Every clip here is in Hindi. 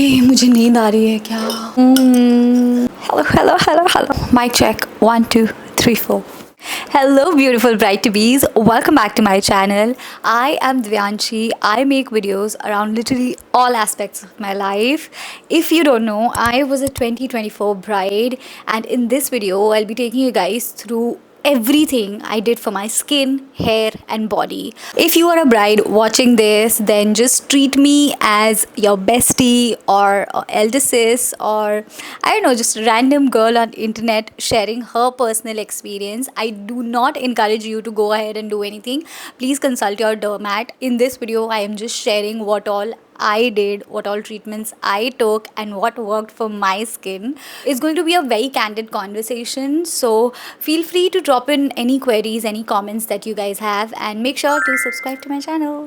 मुझे नींद आ रही है क्या? Hello hello hello hello, mic check 1 2 3 4. Hello beautiful bright to bees, welcome back to my channel. I am Divyanshi. I make videos around literally all aspects of my life. If you don't know, I was a 2024 bride, and in this video I'll be taking you guys through everything I did for my skin, hair and body. If you are a bride watching this, then just treat me as your bestie or elder sis, or I don't know, just random girl on internet sharing her personal experience. I do not encourage you to go ahead and do anything. Please consult your dermat. In this video I am just sharing what all I did, what all treatments I took, and what worked for my skin. It's going to be a very candid conversation, so feel free to drop in any queries, any comments that you guys have, and make sure to subscribe to my channel.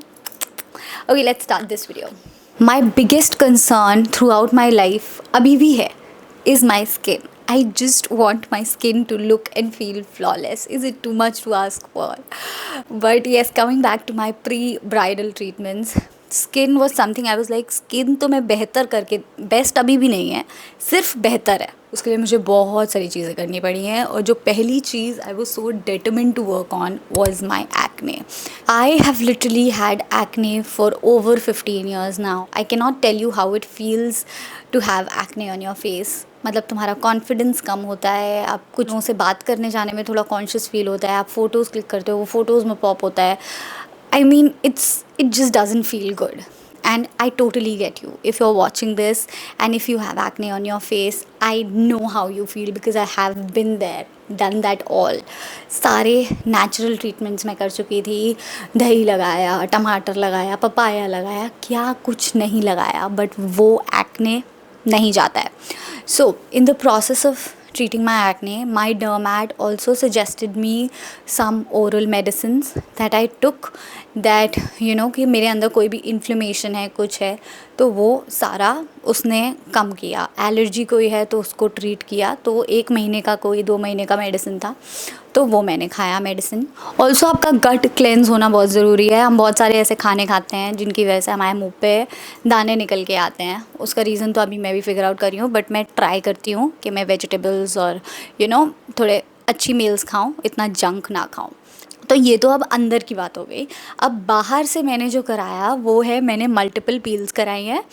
Okay, let's start this video. My biggest concern throughout my life abhi bhi hai is my skin. I just want my skin to look and feel flawless. Is it too much to ask for? But yes, coming back to my pre-bridal treatments, skin was something I was like skin तो मैं बेहतर करके, बेस्ट अभी भी नहीं है, सिर्फ बेहतर है, उसके लिए मुझे बहुत सारी चीज़ें करनी पड़ी हैं. और जो पहली चीज़ I was so determined to work on was my acne. I have literally had acne for over 15 years now. I can not tell you how it feels to have acne on your face. मतलब तुम्हारा कॉन्फिडेंस कम होता है, आप कुछ लोगों से बात करने जाने में थोड़ा कॉन्शियस फील होता है, आप फ़ोटोज़ क्लिक करते हो वो फ़ोटोज़ में पॉप होता है. I mean, it just doesn't feel good. And I totally get you. If you're watching this and if you have acne on your face, I know how you feel because I have been there, done that all. सारे natural treatments मैं कर चुकी थी. दही लगाया, टमाटर लगाया, पपाया लगाया, क्या कुछ नहीं लगाया, but वो acne नहीं जाता है. So in the process of treating my acne, my dermat also suggested me some oral medicines that I took, that you know कि मेरे अंदर कोई भी इन्फ्लेमेशन है, कुछ है, तो वो सारा उसने कम किया. एलर्जी कोई है तो उसको ट्रीट किया. तो 1 महीने का, कोई 2 महीने का मेडिसिन था, तो वो मैंने खाया मेडिसिन. ऑल्सो आपका गट क्लेंस होना बहुत ज़रूरी है. हम बहुत सारे ऐसे खाने खाते हैं जिनकी वजह से हमारे मुंह पे दाने निकल के आते हैं. उसका रीज़न तो अभी मैं भी फिगर आउट कर रही हूँ, बट मैं ट्राई करती हूँ कि मैं वेजिटेबल्स और थोड़े अच्छी मील्स खाऊँ, इतना जंक ना खाऊँ. तो ये तो अब अंदर की बात हो गई. अब बाहर से मैंने जो कराया वो है, मैंने मल्टीपल पील्स कराई हैं.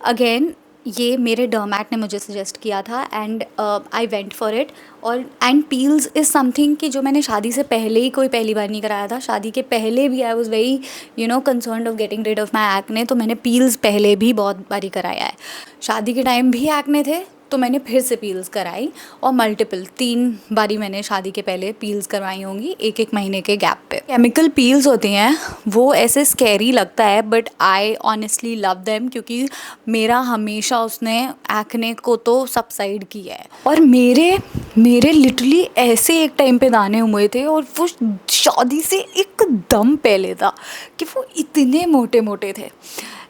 अगेन ये मेरे डर्मैट ने मुझे सजेस्ट किया था and I went for it. और एंड पील्स इज़ समथिंग कि जो मैंने शादी से पहले ही कोई पहली बार नहीं कराया था. शादी के पहले भी I was very concerned of getting rid of my acne, तो मैंने पील्स पहले भी बहुत बारी कराया है. शादी के टाइम भी एक्ने थे तो मैंने फिर से पील्स कराई, और मल्टीपल 3 बारी मैंने शादी के पहले पील्स करवाई होंगी 1-1 महीने के गैप पे. केमिकल पील्स होती हैं वो ऐसे स्कैरी लगता है, but I honestly love them, क्योंकि मेरा हमेशा उसने एक्ने को तो सबसाइड किया है. और मेरे लिटरली ऐसे एक टाइम पे दाने हुए थे, और वो शादी से एकदम पहले था कि वो इतने मोटे मोटे थे.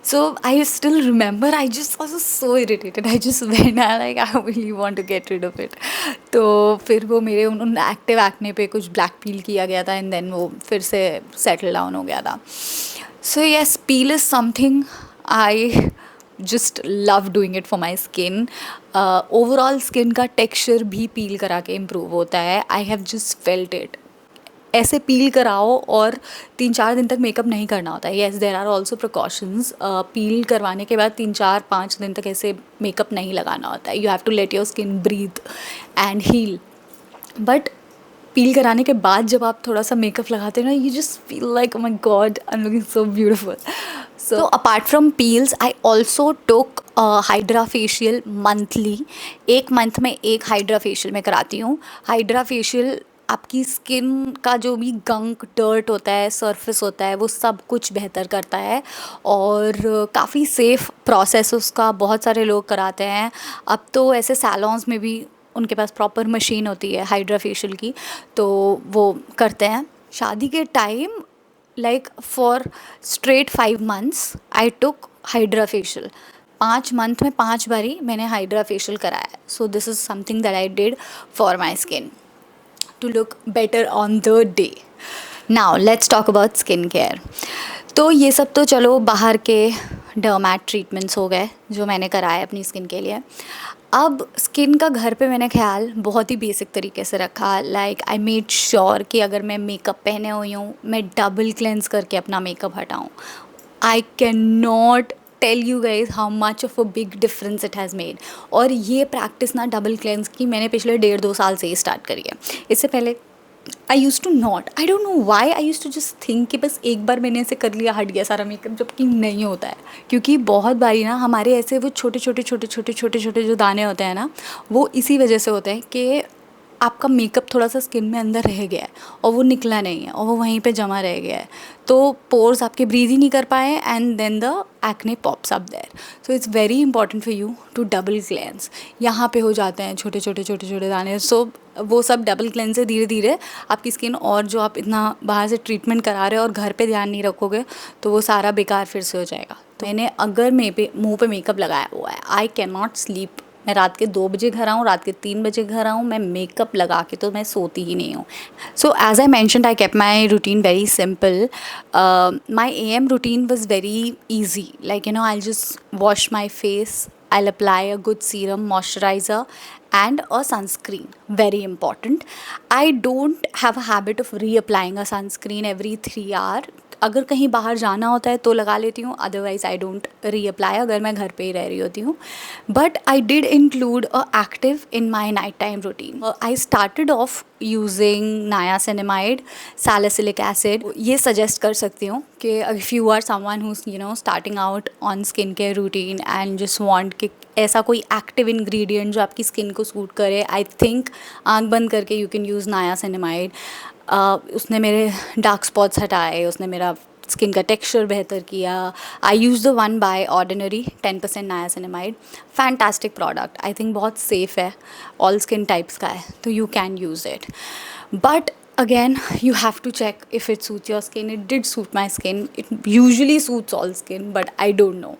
So I still remember, I was so irritated. I just went, I really want to get rid of it. तो फिर वो मेरे उन्होंने एक्टिव एक्ने पे कुछ ब्लैक पील किया गया था, एंड देन वो फिर से सेटल डाउन हो गया था. So yes, peel is something I just love doing it for my skin. Overall skin का टेक्सचर भी पील करा के इम्प्रूव होता है. I have just felt it. ऐसे पील कराओ और 3-4 दिन तक मेकअप नहीं करना होता है. Yes, there are also precautions. Peel करवाने के बाद 3-4-5 दिन तक ऐसे मेकअप नहीं लगाना होता है. You have to let your skin breathe and heal. But peel कराने के बाद जब आप थोड़ा सा मेकअप लगाते हो ना, you just feel like, oh my god, I'm looking so beautiful. So apart from peels, I also took hydra facial monthly. 1 month में 1 हाइड्रा फेशियल मैं कराती हूँ. हाइड्रा फेशियल आपकी स्किन का जो भी गंक, डर्ट होता है, सरफेस होता है, वो सब कुछ बेहतर करता है. और काफ़ी सेफ़ प्रोसेस उसका, बहुत सारे लोग कराते हैं. अब तो ऐसे सैलॉन्स में भी उनके पास प्रॉपर मशीन होती है हाइड्रा फेशियल की, तो वो करते हैं. शादी के time like for straight 5 months I took hydra facial. 5 month में 5 बारी मैंने हाइड्रा फेशियल कराया. So this is something that I did for my skin to look better on the day. Now let's talk about skin care. तो ये सब तो चलो बाहर के डर्मैट ट्रीटमेंट्स हो गए जो मैंने कराए अपनी स्किन के लिए। अब स्किन का घर पे मैंने ख्याल बहुत ही बेसिक तरीके से रखा। लाइक आई मेड श्योर कि अगर मैं मेकअप पहने हुई हूँ मैं डबल क्लेंस करके अपना मेकअप हटाऊँ। I can not tell you guys how much of a big difference it has made. और ये प्रैक्टिस ना डबल क्लेंस की मैंने पिछले 1.5-2 साल से ही स्टार्ट करी है। इससे पहले I use to not, I don't know why, I use to just think कि बस एक बार मैंने ऐसे कर लिया हट गया सारा मेकअप, जबकि नहीं होता है। क्योंकि बहुत बारी ना हमारे ऐसे वो छोटे छोटे छोटे छोटे छोटे छोटे जो दाने होते हैं ना, वो इसी वजह से होते हैं कि आपका मेकअप थोड़ा सा स्किन में अंदर रह गया है और वो निकला नहीं है और वो वहीं पे जमा रह गया है, तो पोर्स आपके ब्रीथ ही नहीं कर पाए and then the acne pops up there. So it's very important for you to double cleanse. यहाँ पे हो जाते हैं छोटे छोटे छोटे छोटे दाने, सो वो सब डबल क्लेंस से धीरे धीरे आपकी स्किन, और जो आप इतना बाहर से ट्रीटमेंट करा रहे हो और घर पे ध्यान नहीं रखोगे तो वो सारा बेकार फिर से हो जाएगा। तो मैंने अगर मुँह पे मेकअप लगाया हुआ है, आई कैन नॉट स्लीप। मैं रात के 2 बजे घर आऊँ, रात के 3 बजे घर आऊँ, मैं मेकअप लगा के तो मैं सोती ही नहीं हूँ। So as I mentioned I kept my routine very simple. My AM routine was very easy. Like, I'll just wash my face, I'll apply a good serum, moisturizer, and a sunscreen. Very important. I don't have a habit of reapplying a sunscreen every 3 hours. अगर कहीं बाहर जाना होता है तो लगा लेती हूँ, अदरवाइज़ आई डोंट रीअप्लाई अगर मैं घर पे ही रह रही होती हूँ। But I did include a active in my night time routine. I started off using niacinamide, salicylic acid. ये सजेस्ट कर सकती हूँ कि if you are someone who's starting out on skin care routine and just want कि ऐसा कोई एक्टिव इंग्रेडिएंट जो आपकी स्किन को सूट करे, आई थिंक आँख बंद करके यू कैन यूज़ नायासिनामाइड। उसने मेरे डार्क स्पॉट्स हटाए, उसने मेरा स्किन का टेक्सचर बेहतर किया। I use the one by Ordinary 10% niacinamide. Fantastic product, I think बहुत सेफ़ है, ऑल स्किन टाइप्स का है, तो you can use it. But again you have to check if it suits your skin. It did suit my skin, it usually suits all skin, but I don't know।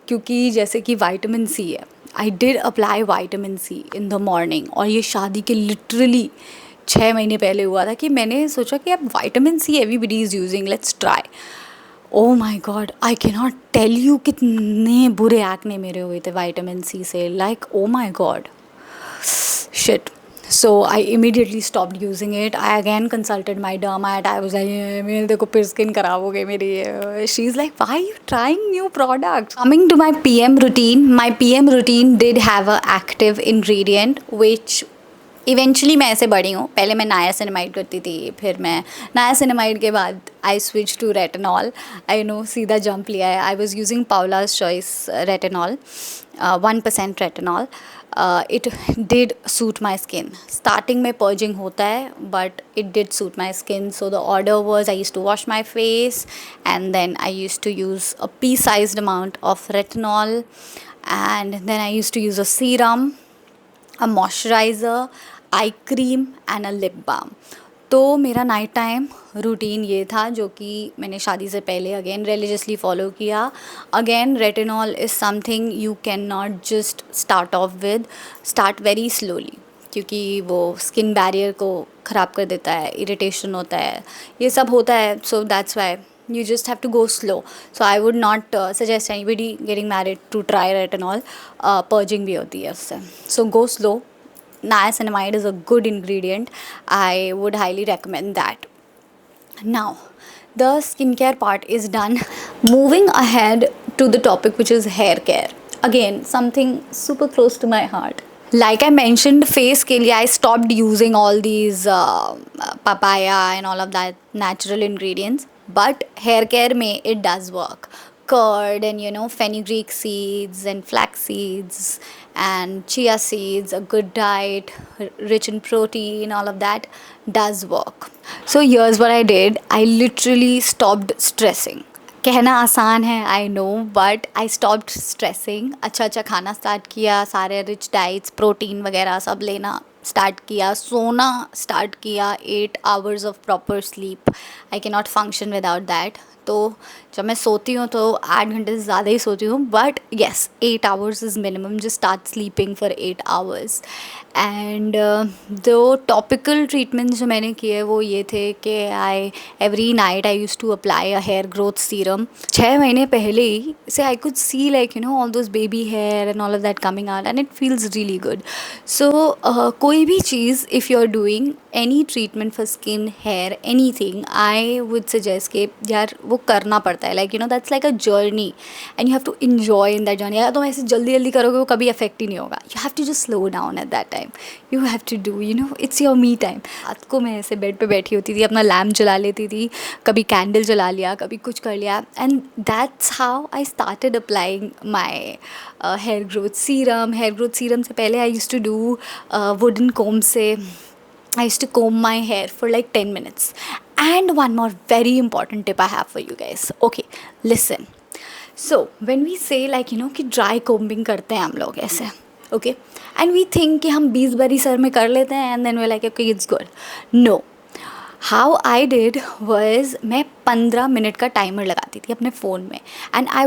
क्योंकि जैसे कि विटामिन सी है, I did apply vitamin C in the morning, और ये शादी के लिटरली 6 महीने पहले हुआ था कि मैंने सोचा कि अब vitamin C everybody is using, let's try. Oh my god, I can not tell you कितने बुरे एक्ने मेरे हुए थे विटामिन सी से। Like oh my god, shit. So I immediately stopped using it. I again consulted my dermat. I was like, मेरे देखो फिर स्किन खराब हो गई मेरी। She's like, why are you trying new products? Coming to my PM routine, my PM routine did have a active ingredient which eventually मैं ऐसे बढ़ी हूँ। पहले मैं नायासिनामाइड करती थी, फिर मैं नायासिनामाइड के बाद I switch to retinol. I सीधा जंप लिया है। I was using Paula's Choice retinol, 1% retinol. It did suit my skin. Starting में पर्जिंग होता है but it did suit my skin, so the order was I used to wash my face and then I used to use a pea-sized amount of retinol, and then I used to use a serum, a moisturizer, eye cream and a lip balm. तो मेरा नाइट टाइम रूटीन ये था जो कि मैंने शादी से पहले अगेन रिलीजियसली फॉलो किया। Again retinol is something you can not just start of with, start very slowly, क्योंकि वो स्किन बैरियर को ख़राब कर देता है, इरिटेशन होता है, ये सब होता है। So that's why you just have to go slow. So I would not suggest anybody getting married to try retinol. Purging भी होती है उससे, so go slow. Niacinamide is a good ingredient. I would highly recommend that. Now the skincare part is done. Moving ahead to the topic which is hair care. Again, something super close to my heart. Like I mentioned, face के लिए I stopped using all these papaya and all of that natural ingredients. But hair care में it does work. Curd and fenugreek seeds and flax seeds and chia seeds, a good diet rich in protein, all of that does work. So here's what I did. I literally stopped stressing. कहना आसान है, I know, but I stopped stressing. अच्छा खाना स्टार्ट किया, सारे रिच डाइट्स, प्रोटीन वगैरह सब लेना स्टार्ट किया, सोना स्टार्ट किया, 8 hours of proper sleep, I can not function without that. तो जब मैं सोती हूँ तो 8 घंटे से ज़्यादा ही सोती हूँ, but yes 8 hours is minimum, just start sleeping for 8 hours. And दो टॉपिकल ट्रीटमेंट्स जो मैंने किए वो ये थे कि I every night I use to apply a hair growth serum. 6 महीने पहले ही से I could see like all those baby hair and all of that coming out and it feels really good. So कोई भी चीज़, if you are doing any treatment for skin, hair, any thing, I would suggest कि यार वो करना पड़ता है, like that's like a journey and you have to enjoy in that journey. या तो ऐसे जल्दी जल्दी करोगे वो कभी अफेक्ट ही नहीं होगा, you have to just slow down at that time, you have to do it's your me time. रात को मैं ऐसे बेड पे बैठी होती थी, अपना लैम्प जला लेती थी, कभी कैंडल जला लिया, कभी कुछ कर लिया, and that's how I started applying my hair growth serum. Hair growth serum से पहले I use to do wooden comb से I used to comb my hair for like 10 minutes. And one more very important tip I have for you guys. Okay, listen. So, when we say like कि dry combing करते हैं हम लोग ऐसे, okay? And we think कि हम 20 बारी सर में कर लेते हैं and then we're like okay it's good. No. How I did was मैं 15 मिनट का टाइमर लगाती थी अपने फ़ोन में and I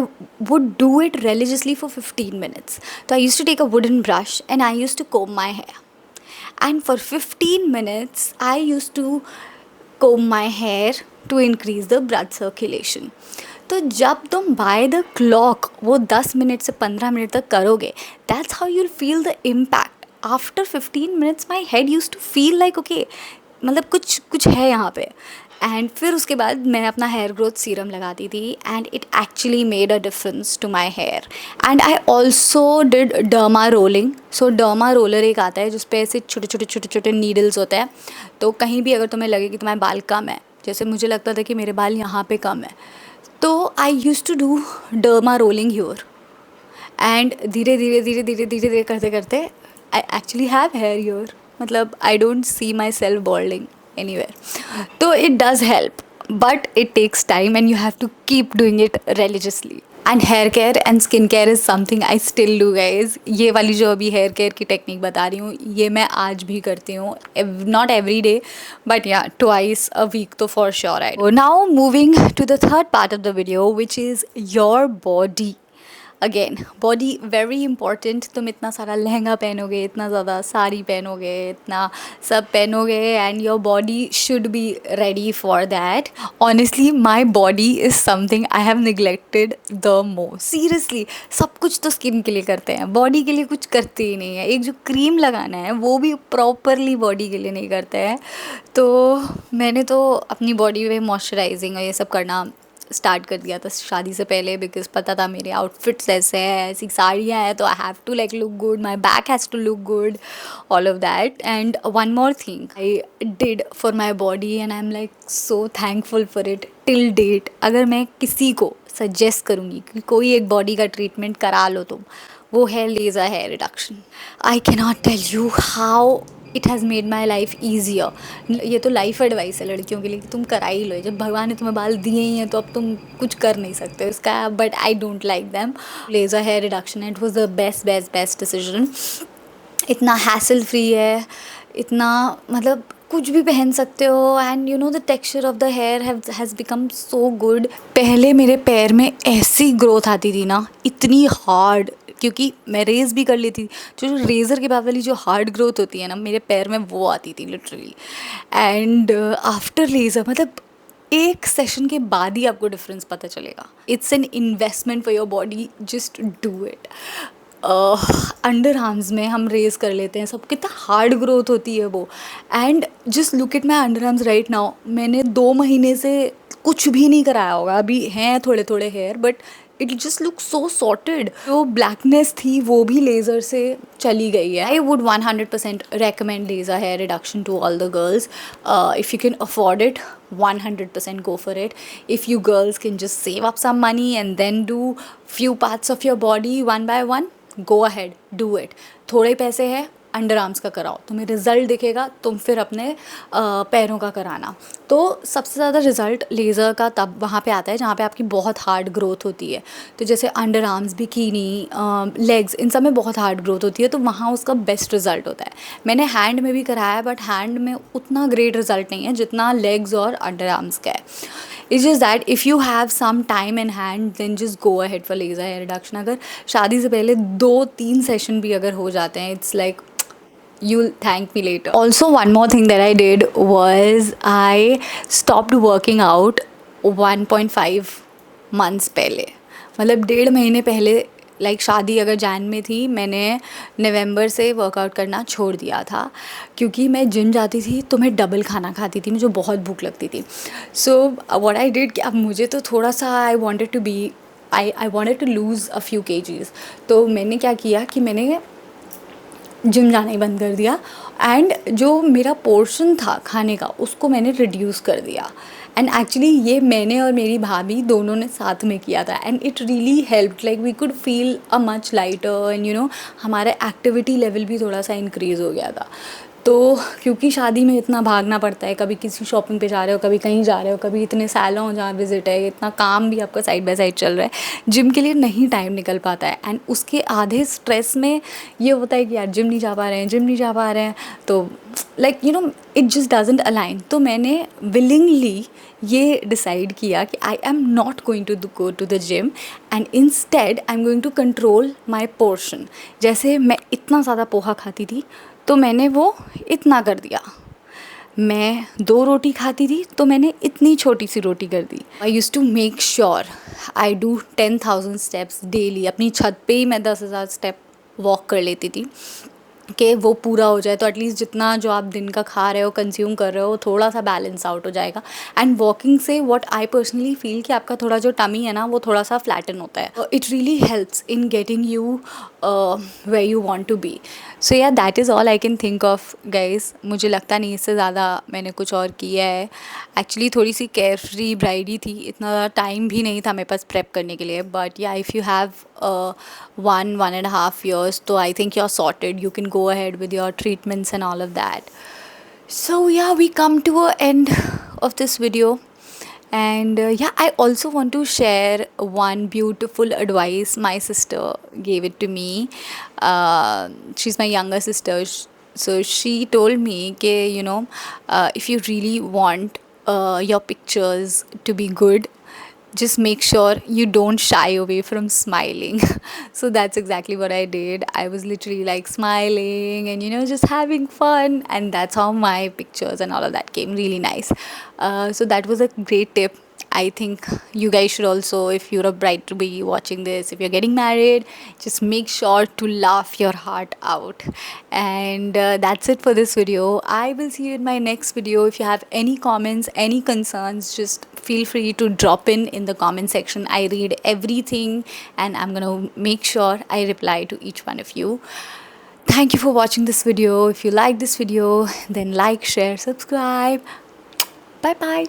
would do it religiously for 15 minutes. So I used to take a wooden brush and I used to comb my hair. And for 15 minutes I used to comb my hair to increase the blood circulation. तो जब तुम बाय द क्लॉक वो 10 मिनट से 15 मिनट तक करोगे, that's how you'll feel the impact. After 15 minutes my head use to feel like okay, मतलब कुछ कुछ है यहाँ पे। एंड फिर उसके बाद मैं अपना हेयर ग्रोथ सीरम लगाती थी and it actually made a difference to my hair. And I also did derma rolling. So derma roller एक आता है जिस पे ऐसे छोटे छोटे छोटे छोटे नीडल्स होते हैं, तो कहीं भी अगर तुम्हें लगे कि तुम्हारे बाल कम है, जैसे मुझे लगता था कि मेरे बाल यहाँ पे कम है, तो I use to do derma rolling here and धीरे धीरे धीरे धीरे धीरे धीरे करते करते I actually have hair here. मतलब I don't see myself balding anywhere. So it does help, but it takes time and you have to keep doing it religiously. And hair care and skin care is something I still do guys. ये वाली जो अभी हेयर केयर की टेक्निक बता रही हूँ ये मैं आज भी करती हूँ, not every day but yeah twice a week तो for sure I do. Now moving to the third part of the video which is your body. Again body very important. तुम इतना सारा लहंगा पहनोगे, इतना ज़्यादा साड़ी पहनोगे, इतना सब पहनोगे and your body should be ready for that. Honestly my body is something I have neglected the most. Seriously सब कुछ तो स्किन के लिए करते हैं, बॉडी के लिए कुछ करते ही नहीं है। एक जो क्रीम लगाना है वो भी प्रॉपरली बॉडी के लिए नहीं करते हैं। तो मैंने तो अपनी बॉडी में मॉइस्चराइजिंग और ये सब करना स्टार्ट कर दिया था शादी से पहले, बिकॉज पता था मेरे आउटफिट्स ऐसे हैं, ऐसी साड़ियाँ हैं तो I have to like look good, my back has to look good, all of that. And one more thing I did for my body and I am like so thankful for it till date. अगर मैं किसी को सजेस्ट करूँगी कि कोई एक बॉडी का ट्रीटमेंट करा लो तुम, वो है laser hair reduction. I can not tell you how it has made my life easier. ये तो लाइफ एडवाइस है लड़कियों के लिए कि तुम करा ही लो, जब भगवान ने तुम्हें बाल दिए ही हैं तो अब तुम कुछ कर नहीं सकते उसका। But I don't like them. Laser hair reduction it was the best best best decision. इतना हैसल फ्री है, इतना मतलब कुछ भी पहन सकते हो and the texture of the hair has become so good. पहले मेरे पैर में ऐसी ग्रोथ आती थी ना, इतनी हार्ड, क्योंकि मैं रेज़ भी कर लेती थी, जो रेज़र के बाद वाली जो हार्ड ग्रोथ होती है ना मेरे पैर में वो आती थी लिटरली। एंड आफ्टर लेज़र मतलब एक सेशन के बाद ही आपको डिफरेंस पता चलेगा। It's an investment for your body, just do it. Under arms में हम रेज़ कर लेते हैं, सब कितना हार्ड ग्रोथ होती है वो। And just look at my under arms right now. मैंने 2 महीने से कुछ भी नहीं कराया होगा, अभी हैं थोड़े थोड़े hair but it just look so sorted. जो ब्लैकनेस थी वो भी लेज़र से चली गई है। I would 100% recommend laser hair reduction to all the girls. If you can afford it, 100% go for it. If you girls can just save up some money and then do few parts of your body one by one, go ahead, do it. थोड़े पैसे हैं, अंडर आर्म्स का कराओ, तुम्हें रिजल्ट दिखेगा, तुम फिर अपने पैरों का कराना। तो सबसे ज़्यादा रिजल्ट लेज़र का तब वहाँ पे आता है जहाँ पे आपकी बहुत हार्ड ग्रोथ होती है। तो जैसे अंडर आर्म्स, बिकिनी, लेग्स, इन सब में बहुत हार्ड ग्रोथ होती है, तो वहाँ उसका बेस्ट रिजल्ट होता है। मैंने हैंड में भी कराया, बट हैंड में उतना ग्रेट रिजल्ट नहीं है जितना लेग्स और अंडर आर्म्स का है। It's just that if you have some time in hand then just go ahead for laser hair reduction. अगर शादी से पहले 2-3 सेशन भी अगर हो जाते हैं, it's like you'll thank me later. Also, one more thing that I did was I stopped working out 1.5 months पहले, मतलब 1.5 महीने पहले। लाइक शादी अगर जैन में थी, मैंने नवंबर से वर्कआउट करना छोड़ दिया था, क्योंकि मैं जिम जाती थी तो मैं डबल खाना खाती थी, मुझे बहुत भूख लगती थी। सो व्हाट आई डिड कि अब मुझे तो थोड़ा सा I wanted to lose a few KGs. तो मैंने क्या किया कि मैंने जिम जाना ही बंद कर दिया, एंड जो मेरा पोर्शन था खाने का उसको मैंने रिड्यूस कर दिया। एंड एक्चुअली ये मैंने और मेरी भाभी दोनों ने साथ में किया था, and it really helped, like we could feel a much lighter, and हमारा एक्टिविटी लेवल भी थोड़ा सा इंक्रीज़ हो गया था। तो क्योंकि शादी में इतना भागना पड़ता है, कभी किसी शॉपिंग पे जा रहे हो, कभी कहीं जा रहे हो, कभी इतने सैलों जहाँ विजिट है, इतना काम भी आपका साइड बाय साइड चल रहा है, जिम के लिए नहीं टाइम निकल पाता है। एंड उसके आधे स्ट्रेस में ये होता है कि यार जिम नहीं जा पा रहे हैं, जिम नहीं जा पा रहे हैं, तो like it just doesn't align. तो मैंने विलिंगली ये डिसाइड किया कि I am not going to go to the gym, and instead I am going to control my portion. जैसे मैं इतना ज़्यादा पोहा खाती थी तो मैंने वो इतना कर दिया, मैं 2 रोटी खाती थी तो मैंने इतनी छोटी सी रोटी कर दी। I use to make sure I do 10,000 steps daily. अपनी छत पे ही मैं 10,000 स्टेप वॉक कर लेती थी कि वो पूरा हो जाए, तो एटलीस्ट जितना जो आप दिन का खा रहे हो, कंज्यूम कर रहे हो, थोड़ा सा बैलेंस आउट हो जाएगा। एंड वॉकिंग से व्हाट आई पर्सनली फील कि आपका थोड़ा जो टमी है ना वो थोड़ा सा फ्लैटन होता है। It really helps in getting you way you want to be. So yeah that is all I can think of guys. मुझे लगता नहीं इससे ज़्यादा मैंने कुछ और किया है। एक्चुअली थोड़ी सी केयर फ्री ब्राइड ही थी, इतना ज़्यादा टाइम भी नहीं था मेरे पास प्रेप करने के लिए। बट या if you have 1.5 years, so I think you're sorted. You can go ahead with your treatments and all of that. So yeah, we come to an end of this video, and yeah, I also want to share one beautiful advice my sister gave it to me. She's my younger sister. So she told me that if you really want your pictures to be good, just make sure you don't shy away from smiling. So that's exactly what I did. I was literally like smiling and just having fun, and that's how my pictures and all of that came really nice. So that was a great tip. I think you guys should also, if you're a bride to be watching this, if you're getting married, just make sure to laugh your heart out. And that's it for this video. I will see you in my next video. If you have any comments, any concerns, just feel free to drop in the comment section. I read everything, and I'm gonna make sure I reply to each one of you. Thank you for watching this video. If you like this video, then like, share, subscribe. Bye bye.